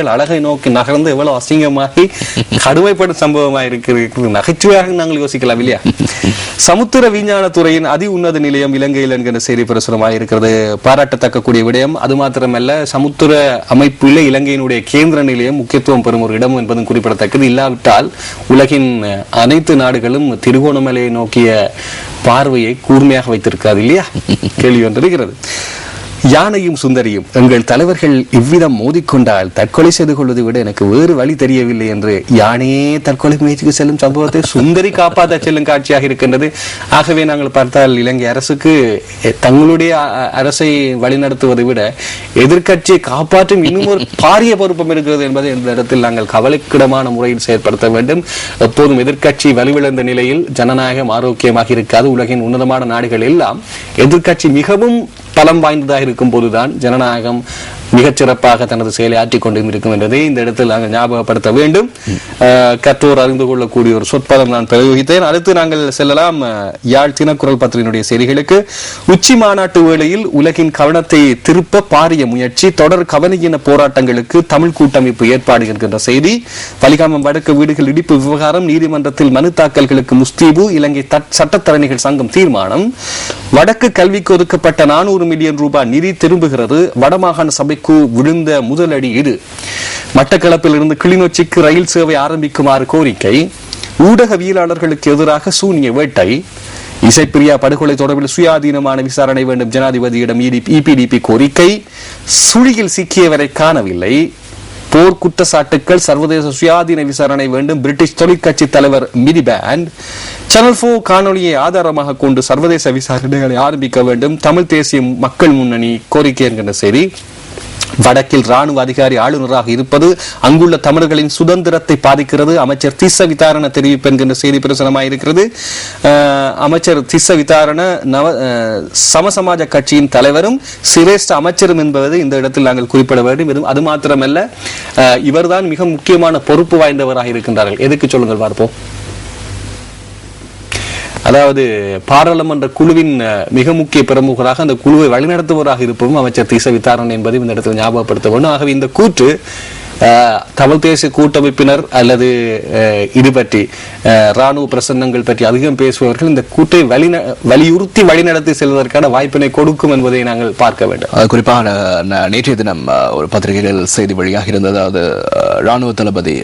அழகை நோக்கி நகர்ந்து எவ்வளவு அசிங்கமாகி கடுமைப்படும் சம்பவமாக இருக்கிறது. நகைச்சுவையாக நாங்கள் யோசிக்கலாம் இல்லையா? சமுத்திர விஞ்ஞான துறையின் அதி உன்னத நிலையம் இலங்கையில் என்கிற செய்தி பிரசுரமாக இருக்கிறது. பாராட்டத்தக்க கூடிய விடயம். அது மாத்திரமல்ல, சமுத்திர அமைப்பில் இலங்கையினுடைய கேந்திர நிலையம் முக்கியத்துவம் பெறும் ஒரு இடம் என்பதும் குறிப்பிடத்தக்கது. இல்லாவிட்டால் உலகின் அனைத்து நாடுகளும் திருகோணமலையை நோக்கிய பார்வையை கூர்மையாக வைத்திருக்காது இல்லையா? கேள்வி ஒன்றிருக்கிறது. யானையும் சுந்தரியும் எங்கள் தலைவர்கள் இவ்விதம் மோதிக்கொண்டால் தற்கொலை செய்து கொள்வதை விட எனக்கு வேறு வழி தெரியவில்லை என்று யானையே தற்கொலை முயற்சிக்கு செல்லும் சம்பவத்தை சுந்தரி காப்பாற்ற செல்லும் காட்சியாக இருக்கின்றது. ஆகவே நாங்கள் பார்த்தால் இலங்கை அரசுக்கு தங்களுடைய அரசை வழிநடத்துவதை விட எதிர்கட்சியை காப்பாற்றும் இன்னும் ஒரு பாரிய பொறுப்பம் இருக்கிறது என்பதை இந்த இடத்தில் நாங்கள் கவலைக்கிடமான முறையில் செயற்படுத்த வேண்டும். எப்போதும் எதிர்கட்சி வலுவிழந்த நிலையில் ஜனநாயகம் ஆரோக்கியமாக இருக்காது. உலகின் உன்னதமான நாடுகள் எல்லாம் எதிர்கட்சி மிகவும் பலம் வாய்ந்ததாக இருக்கும் போதுதான் ஜனநாயகம் மிகச் சிறப்பாக தனது செயலை ஆற்றிக் கொண்டிருக்கும் என்பதை இந்த இடத்தில் நாங்கள் ஞாபகப்படுத்த வேண்டும். கற்றோர் அறிந்து கொள்ளக்கூடிய ஒரு சொற்பதம் நான் பிரயோகித்தேன். அடுத்து நாங்கள் செல்லலாம் யாழ் தினக்குரல் பத்திரிகையினுடைய செய்திகளுக்கு. உச்சி மாநாட்டு வேளையில் உலகின் கவனத்தை திருப்ப பாரிய முயற்சி, தொடர் கவனியின போராட்டங்களுக்கு தமிழ் கூட்டமைப்பு ஏற்பாடு என்கின்ற செய்தி. வலிகாமம் வடக்கு வீடுகள் இடிப்பு விவகாரம், நீதிமன்றத்தில் மனு தாக்கல்களுக்கு முஸ்தீபு, இலங்கை சட்டத்தரணிகள் சங்கம் தீர்மானம். வடக்கு கல்விக்கு ஒதுக்கப்பட்ட 400 மில்லியன் ரூபாய் நிதி திரும்புகிறது. வடமாகாண சபைக்கு விழுந்த முதலடி இது. மட்டக்களப்பில் இருந்து கிளிநொச்சிக்கு ரயில் சேவை ஆரம்பிக்குமாறு கோரிக்கை. ஊடகவியலாளர்களுக்கு எதிராக சூனிய வேட்டை. இசைப்பிரியா படுகொலை தொடர்பில் சுயாதீனமான விசாரணை வேண்டும் ஜனாதிபதியிடம் இபிடிபி கோரிக்கை. சுழியில் சிக்கியவரை காணவில்லை. போர் குற்றச்சாட்டுக்கள், சர்வதேச சுயாதீன விசாரணை வேண்டும் பிரிட்டிஷ் தொழிற்கட்சி தலைவர் மிலிபேண்ட். சேனல் 4 காணொலியை ஆதாரமாக கொண்டு சர்வதேச விசாரணைகளை ஆரம்பிக்க வேண்டும் தமிழ் தேசிய மக்கள் முன்னணி கோரிக்கை என்கின்ற செய்தி. வடக்கில் ராணுவ அதிகாரி ஆளுநராக இருப்பது அங்குள்ள தமிழர்களின் சுதந்திரத்தை பாதிக்கிறது. அமைச்சர் திஸ்ஸ விதாரண தெரிவிப்பு என்கின்ற செய்தி பிரசுரமாயிருக்கிறது. அமைச்சர் திஸ்ஸ விதாரண சமசமாஜ கட்சியின் தலைவரும் சிரேஷ்ட அமைச்சரும் என்பதை இந்த இடத்தில் நாங்கள் குறிப்பிட வேண்டும். அது மாத்திரமல்ல, இவர்தான் மிக முக்கியமான பொறுப்பு வாய்ந்தவராக இருக்கின்றார்கள். எதுக்கு சொல்லுங்கள் பார்ப்போம். அதாவது பாராளுமன்ற குழுவின் மிக முக்கிய பிரமுகராக அந்த குழுவை வழிநடத்துவராக இருப்பதும் அமைச்சர் திஸ்ஸ விதாரண என்பதையும் இந்த இடத்தில் ஞாபகப்படுத்த வேண்டும். ஆகவே இந்த கூற்று தமிழ் தேசிய கூட்டமைப்பினர் அல்லது இது பற்றி ராணுவ பிரசன்னங்கள் பற்றி அதிகம் பேசுபவர்கள் இந்த கூட்டை வலியுறுத்தி வழிநடத்தி செல்வதற்கான வாய்ப்பினை கொடுக்கும் என்பதை நாங்கள் பார்க்க வேண்டும். குறிப்பாக நேற்றைய தினம் ஒரு பத்திரிகைகள் செய்தி வழியாக இருந்தது. அதாவது ராணுவ தளபதி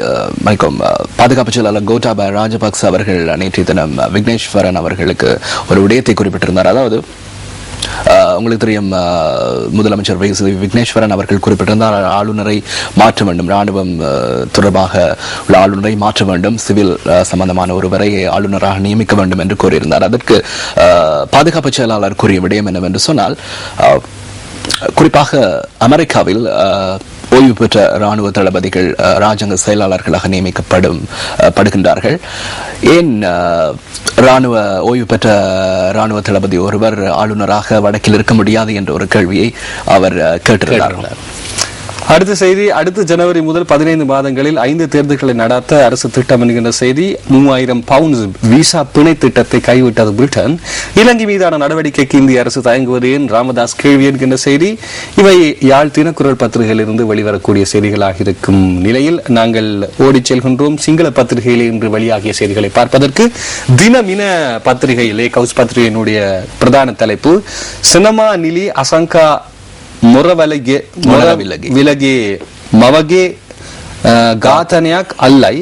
பாதுகாப்பு செயலாளர் கோட்டாபய ராஜபக்ச அவர்கள் நேற்றைய தினம் விக்னேஸ்வரன் அவர்களுக்கு ஒரு விடயத்தை குறிப்பிட்டிருந்தார். அதாவது உங்களுக்கு தெரியும், முதலமைச்சர் விக்னேஸ்வரன் அவர்கள் குறிப்பிட்டிருந்தார், ஆளுநரை மாற்ற வேண்டும், ராணுவம் தொடர்பாக உள்ள ஆளுநரை மாற்ற வேண்டும், சிவில் சம்பந்தமான ஒருவரை ஆளுநராக நியமிக்க வேண்டும் என்று கூறியிருந்தார். அதற்கு பாதுகாப்பு செயலாளர் கூறிய விடயம் என்னவென்று சொன்னால், குறிப்பாக அமெரிக்காவில் ஓய்வு பெற்ற ராணுவ தளபதிகள் ராஜாங்க செயலாளர்களாக நியமிக்கப்படுகின்றார்கள். ஏன் ராணுவ ஓய்வு பெற்ற ராணுவ தளபதி ஒருவர் ஆளுநராக வடக்கில் இருக்க முடியாது என்ற ஒரு கேள்வியை அவர் கேட்டிருந்தார். அடுத்த செய்தி. அடுத்த ஜனவரி முதல் 15 மாதங்களில் 5 தேர்தல்களை நடத்த அரசு திட்டம் என்கின்ற செய்தி. 3000 பவுண்ட்ஸ் விசா பிணை திட்டத்தை கைவிட்டது பிரிட்டன். இலங்கை மீதான நடவடிக்கைக்கு இந்திய அரசு தயங்குவது ஏன்? ராமதாஸ் கேள்வி என்கின்ற செய்தி. இவை யாழ் தினக்குரல் பத்திரிகையில் இருந்து வெளிவரக்கூடிய செய்திகளாக இருக்கும் நிலையில் நாங்கள் ஓடிச் செல்கின்றோம் சிங்கள பத்திரிகையில் இன்று வெளியாகிய செய்திகளை பார்ப்பதற்கு. தினமின பத்திரிகையிலே கவுஸ் பத்திரிகையினுடைய பிரதான தலைப்பு சினமா நிலி அசங்கா ವಿಲಗೆ ಮವಗೆ ಘಾತನයක් ಅಲ್ಲೈ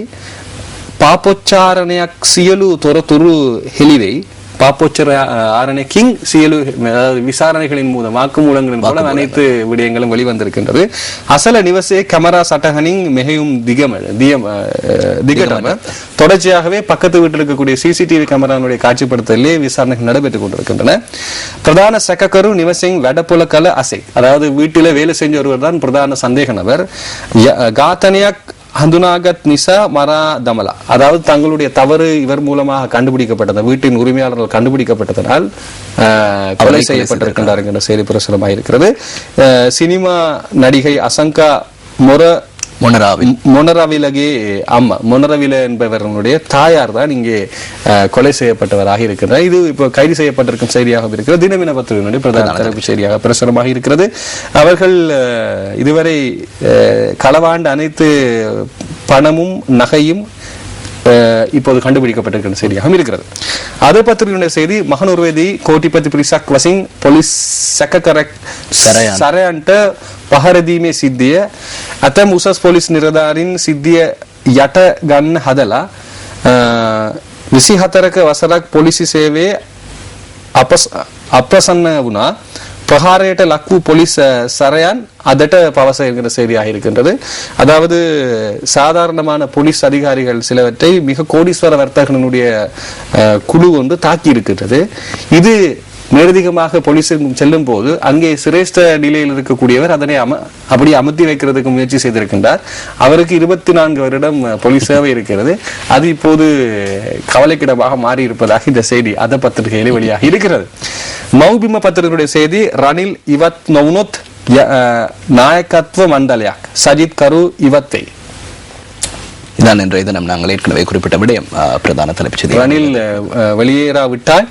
ಪಾಪೋಚ್ಚಾರಣයක් සියලු තොරතුරු හෙළිවෙයි. பாப்போச்சரணைக்கிங் சியலு விசாரணைகளின் மூலம் வாக்குமூலங்களின் மூலம் அனைத்து விடயங்களும் வெளிவந்திருக்கின்றது. அசல நிவசே கமரா சட்டகனிங் மிகவும் திகடம தொடர்ச்சியாகவே பக்கத்து வீட்டில் இருக்கக்கூடிய சிசிடிவி கேமராவுடைய காட்சிப்படுத்தலே விசாரணைகள் நடைபெற்றுக் கொண்டிருக்கின்றன. பிரதான சக்கரு நிவசிங் வெடப்புலக்கல அசை, அதாவது வீட்டில வேலை செஞ்ச ஒருவர் தான் பிரதான சந்தேக நபர். காத்தனியாக் ஹந்துனாகத் நிசா மரா தமலா, அதாவது தங்களுடைய தவறு இவர் மூலமாக கண்டுபிடிக்கப்பட்டது, வீட்டின் உரிமையாளர்கள் கண்டுபிடிக்கப்பட்டதனால் கொலை செய்யப்பட்டிருக்கின்றார் என்ற செய்தி பிரசுரமாக இருக்கிறது. சினிமா நடிகை அசங்கா மொனராவிலகே மொனரவில என்பவர்களுடைய தாயார் தான் இங்கே கொலை செய்யப்பட்டவராக இருக்கிறார். இது இப்போ கைது செய்யப்பட்டிருக்கும் செய்தியாக இருக்கிறது. தினமின பத்திரிகையினுடைய பிரதான தலைப்பு செய்தியாக பிரசுரமாக இருக்கிறது. அவர்கள் இதுவரை களவாண்ட அனைத்து பணமும் நகையும் இப்போது கண்டுபிடிக்கப்பட்டிருக்கிற செய்தியாக இருக்கிறது. அது பத்திரிகையுடைய செய்தி மகனுர்வேதி கோட்டிපති පිරිසක් වශයෙන් පොලිස් සැකකරක් සරයන්ට පහර දීමේ සිද්ධිය අතම් උසස් පොලිස් නිලධාරීන් සිද්ධිය යට ගන්න හදලා 24ක වසරක් පොලිසි සේවයේ අප්‍රසන්න වුණා. பிரகாரයට ලක් වූ போலீஸ் சரையான் அதட்ட பவசங்கிற செய்தியாக இருக்கின்றது. அதாவது சாதாரணமான போலீஸ் அதிகாரிகள் சிலவற்றை மிக கோடீஸ்வர வர்த்தகனுடைய குழு ஒன்று தாக்கி இருக்கின்றது. இது மேலதிகமாக போலீஸுக்கு செல்லும் போது அங்கே சிரேஷ்ட நிலையில் இருக்கக்கூடியவர் அதனை அப்படி அமர்த்தி வைக்கிறதுக்கு முயற்சி செய்திருக்கின்றார். அவருக்கு 24 வருடம் போலீஸ் சேவை இருக்கிறது. அது இப்போது கவலைக்கிடமாக மாறி இருப்பதாக இந்த செய்தி அத பத்திரிகையிலே வெளியாக இருக்கிறது. மௌபிம பத்திரிகையுடைய செய்தி ரணில் இவத் நவுனொத் நாயகத்துவ மண்டலයක් சஜித் கரு இவத்தை. இதான் இன்றைய தினம் நாங்கள் ஏற்கனவே குறிப்பிட்ட விடயம் பிரதான தலைப்புச் செய்தி. ரணில் வெளியேறாவிட்டால்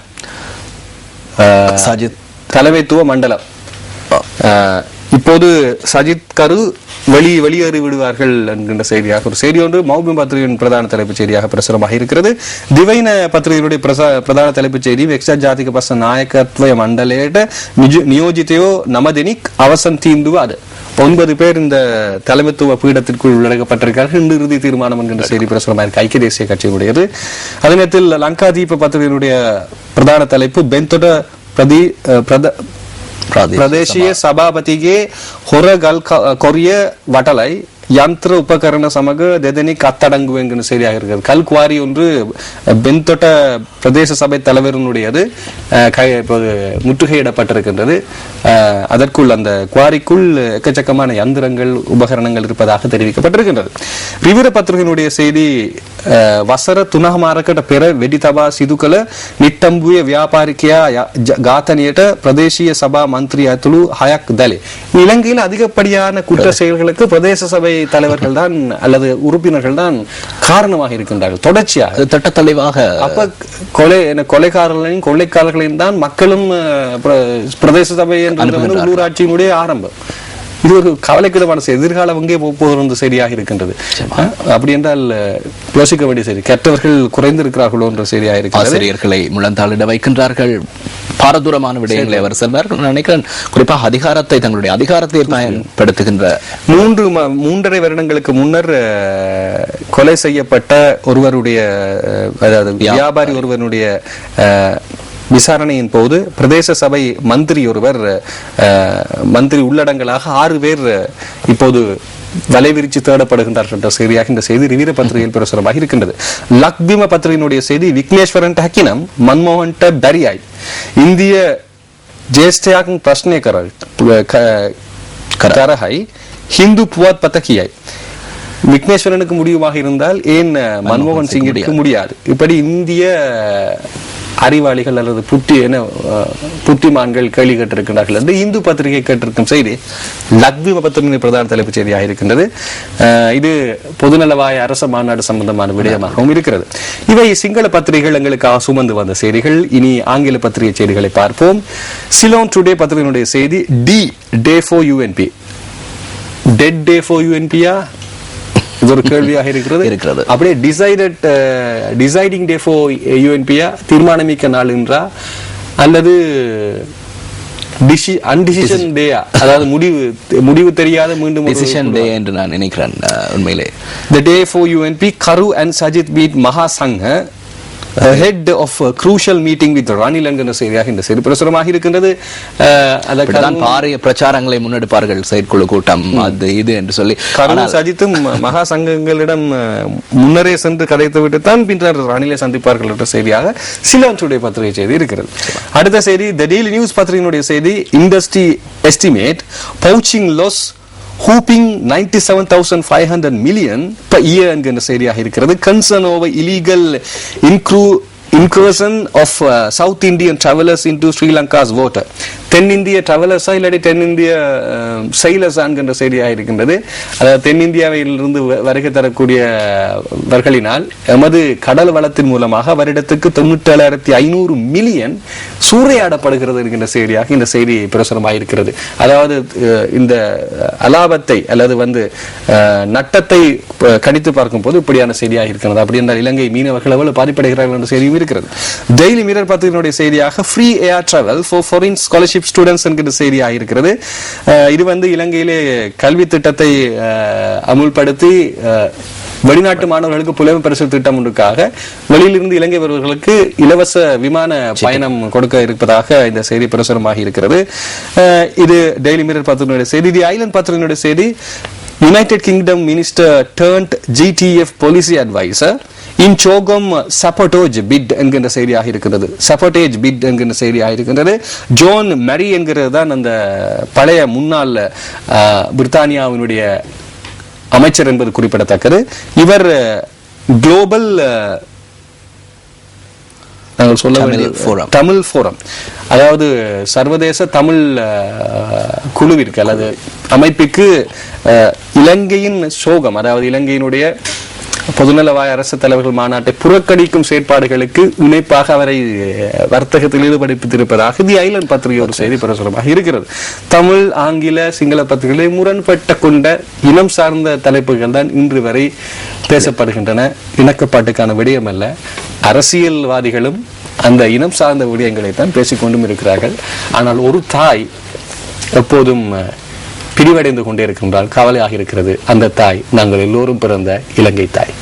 சஜித் தலைமைத்துவ மண்டலம் இப்போது சஜித் கரு வெளியேறி விடுவார்கள் என்கின்ற செய்தியாக ஒரு செய்தி ஒன்று மௌபிம பத்திரிகையின் பிரதான தலைப்புச் செய்தியாக பிரசுரமாக இருக்கிறது. திவைன பத்திரிகையுடைய பிரதான தலைப்புச் செய்தி எக்ஸா ஜாතික පස්ස නායකත්වය මණ්ඩලයට නියෝජිතයෝ 9 දෙනෙක් අවසන් තීන්දුව අද 9 பேர் இந்த தலைமைத்துவ பீடத்திற்குள் உள்ளடக்கப்பட்டிருக்கிறார்கள். இன்று இறுதி தீர்மானம் என்கின்ற செய்தி பிரசுரமாக ஐக்கிய தேசிய கட்சியினுடையது. அதே நேரத்தில் லங்காதீப பத்திரிகையினுடைய பிரதான தலைப்பு பென்தொட ප්‍රදේශීය සභාපතිගේ හොර ගල් කොරිය වටලයි යන්ත්‍ර උපකරණ සමග දෙදෙනෙක් අත්අඩංගුව என்கிற செய்தியாக இருக்கிறது. கல்குவாரி ஒன்று பென்தொட்ட பிரதேச சபை தலைவரினுடையது இப்போது முற்றுகையிடப்பட்டிருக்கின்றது. அதற்குள் அந்த குவாரிக்குள் எக்கச்சக்கமான யந்திரங்கள் உபகரணங்கள் இருப்பதாக தெரிவிக்கப்பட்டிருக்கின்றது. විවිධ පත්‍රිකේනුடைய செய்தி වසර 3මාරකට පෙර වෙඩි තබා සිදු කළ නිට්ටම්බුවේ ව්‍යාපාරිකයා ඝාතනයට பிரதேசிய சபா மந்திரி ඇතුළු 6ක් දැලේ. இலங்கையில் அதிகப்படியான குற்ற செயல்களுக்கு பிரதேச சபை தலைவர்கள் தான் அல்லது உறுப்பினர்கள் தான் காரணமாக இருக்கின்றார்கள். தொடர்ச்சியாக திட்டத்தலைவாக அப்ப கொலைக்காரர்களையும் கொள்ளைக்காரர்களையும் தான் மக்களும் பிரதேச சபை என்ற உள்ளூராட்சியினுடைய ஆரம்பம். இது ஒரு கவலைக்கிடமான எதிர்காலம் எங்கே போகிறது செய்தியாக இருக்கின்றது. அப்படி என்றால் யோசிக்க வேண்டிய செய்தி. கெட்டவர்கள் குறைந்திருக்கிறார்களோ என்ற செய்தியாக இருக்கு. ஆசிரியர்களை முழந்தாளிட வைக்கின்றார்கள். பாரதூரமான விடயங்களை அவர் செல்வார். நினைக்கிறேன் குறிப்பாக அதிகாரத்தை தங்களுடைய அதிகாரத்தை பயன்படுத்துகின்ற 3.5 வருடங்களுக்கு முன்னர் கொலை செய்யப்பட்ட ஒருவருடைய அதாவது வியாபாரி ஒருவருடைய விசாரணையின் போது பிரதேச சபை மந்திரி ஒருவர் மந்திரி உள்ளடங்கலாக 6 பேர் இப்போது வலைவிரிச்சு தேடப்படுகின்றார்கள் என்ற செய்தியாக இந்த செய்தி ரிவீர பத்திரிகையில் பிரசுரமாக இருக்கின்றது. லக்பிம பத்திரிகையினுடைய செய்தி விக்னேஸ்வரன் ஹக்கினம் மன்மோகன் பரியாய் இந்திய ஜேஷ்டயாக் பிரශ්නය කරයි ஹிந்து புவாத் பத்தகியாய் விக்னேஸ்வரனுக்கு முடியுமாக இருந்தால் ஏன் மன்மோகன் சிங்கிற்கு முடியாது? இப்படி இந்திய அறிவாளிகள் அல்லது புத்திமான்கள் கேள்வி கேட்டிருக்கிறார்கள் என்று இந்து பத்திரிகை கேட்டிருக்கும் செய்தி லக்பிம பத்திரிகை பிரதான தலைப்பு செய்தியாக இருக்கின்றது. இது பொதுநலவாய அரச மாநாடு சம்பந்தமான விடயமாகவும் இருக்கிறது. இவை சிங்கள பத்திரிகைகள் எங்களுக்காக சுமந்து வந்த செய்திகள். இனி ஆங்கில பத்திரிகை செய்திகளை பார்ப்போம். சிலோன் டுடே பத்திரிகையினுடைய செய்தி D day for UNP. Dead day for யூஎன்பியா? இது ஒரு கேள்வியாக இருக்கிறது. அப்படியே டிசைடிங் டே ஃபார் யூஎன்பியா, தீர்மானமிக்க நாள் என்றா அல்லது அன்டிசிஷன் டேயா, அதாவது முடிவு தெரியாத மீண்டும் டிசிஷன் டே என்று நான் நினைக்கிறேன். உண்மையிலே the day for UNP Karu and Sajid meet Mahasangha head of a crucial meeting with Ranil என்கிற செய்தியாக இந்த செய்தி பிரசுரமாக இருக்கின்றது. அதற்கான பாரிய பிரச்சாரங்களை முன்னெடுப்பார்கள் செயற்குழு கூட்டம் அது இது என்று சொல்லி கரு சஜித்தும் மகா சங்கங்களிடம் முன்னரே சென்று கதைத்து விட்டு தான் பின்னர் ரணிலை சந்திப்பார்கள் என்ற செய்தியாக சிலோன் டுடே பத்திரிகை செய்தி இருக்கிறது. அடுத்த செய்தி தி டெய்லி நியூஸ் பத்திரிகையினுடைய செய்தி industry estimate poaching loss hooping 97,500 million per year என்கிற செய்தியாக இருக்கிறது. concern over illegal incursion of South Indian travelers into Sri Lanka's water. தென்னிந்திய டிராவலர்ஸா இல்லாட்டி தென்னிந்திய செயலர்ஸா என்கின்ற செய்தியாக இருக்கின்றது. அதாவது தென்னிந்தியாவிலிருந்து வருகை தரக்கூடியவர்களினால் எமது கடல் வளத்தின் மூலமாக வருடத்துக்கு 97,500 மில்லியன் சூறையாடப்படுகிறது என்கின்ற செய்தியாக இந்த செய்தி பிரசுரமாக இருக்கிறது. அதாவது இந்த அலாபத்தை அல்லது நட்டத்தை கணித்து பார்க்கும் போது இப்படியான செய்தியாக இருக்கிறது. அப்படி என்றால் இலங்கை மீனவர்கள் எவ்வளவு பாதிப்படைகிறார்கள் என்ற செய்தியும் இருக்கிறது. டெய்லி மிரர் பத்திரிகையினுடைய செய்தியாக free air travel for foreign scholarship students என்கிற செய்தியாக இருக்கிறது. இது இலங்கையிலே கல்வி திட்டத்தை அமுல்படுத்தி வெளிநாட்டு மாணவர்களுக்கு புலமை பரிசு திட்டம் ஒன்றுக்காக வெளியிலிருந்து இலங்கை வருவர்களுக்கு இலவச விமான பயணம் கொடுக்க இருப்பதாக இந்த செய்தி பிரசுரமாக இருக்கிறது. இது டெய்லி மிரர் பத்திரிகையினுடைய செய்தி. தி ஐலண்ட் பத்திரிகையினுடைய செய்தி, United Kingdom minister turned GTF policy adviser in சோகம் சப்போட்டோஜ் பிட் என்கின்ற செய்தியாக இருக்கிறது. சப்போட்டேஜ் பிட் என்கின்ற செய்தியாக இருக்கின்றது. ஜோன் மரி என்கிறது தான் அந்த பழைய முன்னாள் பிரித்தானியாவினுடைய அமைச்சர் என்பது குறிப்பிடத்தக்கது. இவர் குளோபல் நாங்கள் சொல்ல தமிழ் ஃபோரம், அதாவது சர்வதேச தமிழ் குழுவிற்கு அல்லது அமைப்புக்கு இலங்கையின் சோகம், அதாவது இலங்கையினுடைய பொதுநலவாய அரசு தலைவர்கள் மாநாட்டை புறக்கணிக்கும் செயற்பாடுகளுக்கு இணைப்பாக அவரை வர்த்தகத்தில் ஈடுபடுத்தியிருப்பதாக தி ஐலண்ட் பத்திரிகை ஒரு செய்தி பிரசுரமாக இருக்கிறது. தமிழ், ஆங்கில, சிங்கள பத்திரிகைகளை முரண்பட்ட கொண்ட இனம் சார்ந்த தலைப்புகள் தான் இன்று வரை பேசப்படுகின்றன. இணக்கப்பாட்டுக்கான விடயம் அல்ல. அரசியல்வாதிகளும் அந்த இனம் சார்ந்த விடயங்களை தான் பேசிக்கொண்டும் இருக்கிறார்கள். ஆனால் ஒரு தாய் எப்போதும் பிரிவடைந்து கொண்டே இருக்கின்றால் கவலையாக இருக்கிறது. அந்த தாய் நாங்கள் எல்லோரும் பிறந்த இலங்கை தாய்.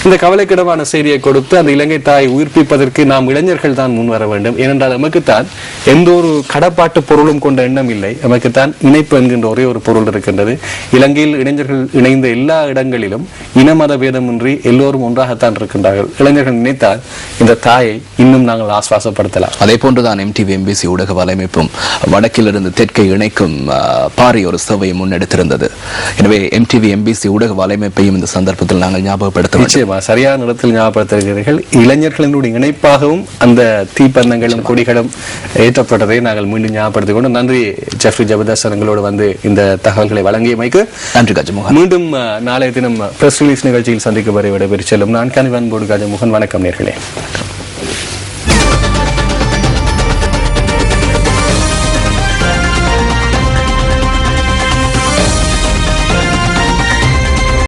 இந்த கவலைக்கிடமான செய்தியை கொடுத்து அந்த இலங்கை தாயை உயிர்ப்பிப்பதற்கு நாம் இளைஞர்கள் தான் முன் வர வேண்டும். ஏனென்றால் நமக்குத்தான் எந்த ஒரு கடப்பாட்டு பொருளும் கொண்ட எண்ணம் இல்லை. நமக்குத்தான் இணைப்பு என்கின்ற ஒரே ஒரு பொருள் இருக்கின்றது. இலங்கையில் இளைஞர்கள் இணைந்த எல்லா இடங்களிலும் இன மத பேதமின்றி எல்லோரும் ஒன்றாகத்தான் இருக்கின்றார்கள். இளைஞர்கள் நினைத்தால் இந்த தாயை இன்னும் நாங்கள் ஆஸ்வாசப்படுத்தலாம். அதே போன்றுதான் எம்டிவி எம்பிசி ஊடக வலையமைப்பும் வடக்கிலிருந்து தெற்கை இணைக்கும் பாரி ஒரு சேவையை முன்னெடுத்திருந்தது. எனவே எம்டிவி எம்பிசி ஊடக வலையமைப்பையும் இந்த சந்தர்ப்பத்தில் நாங்கள் ஞாபகப்படுத்த வேண்டும். சரியான இடத்தில் ஞாபகப்படுத்துகிறீர்கள். இளைஞர்களினுடைய இணைப்பாகவும் அந்த தீப்பந்தங்களும் கொடிகளும் ஏற்றப்பட்டதை நாங்கள் மீண்டும் ஞாபகப்படுத்திக் கொண்டு நன்றி ஜெஃப்ரி ஜெபதாசன் எங்களோடு இந்த தகவல்களை வழங்கியமைக்கு நன்றி கஜமுகன். மீண்டும் நாளைய தினம் பிரஸ் ரிலீஸ் நிகழ்ச்சியில் சந்திக்க வரை விடைபெற்று செல்லும் நான் கனிவன் போடு கஜமுகன். வணக்கம் நேர்களே.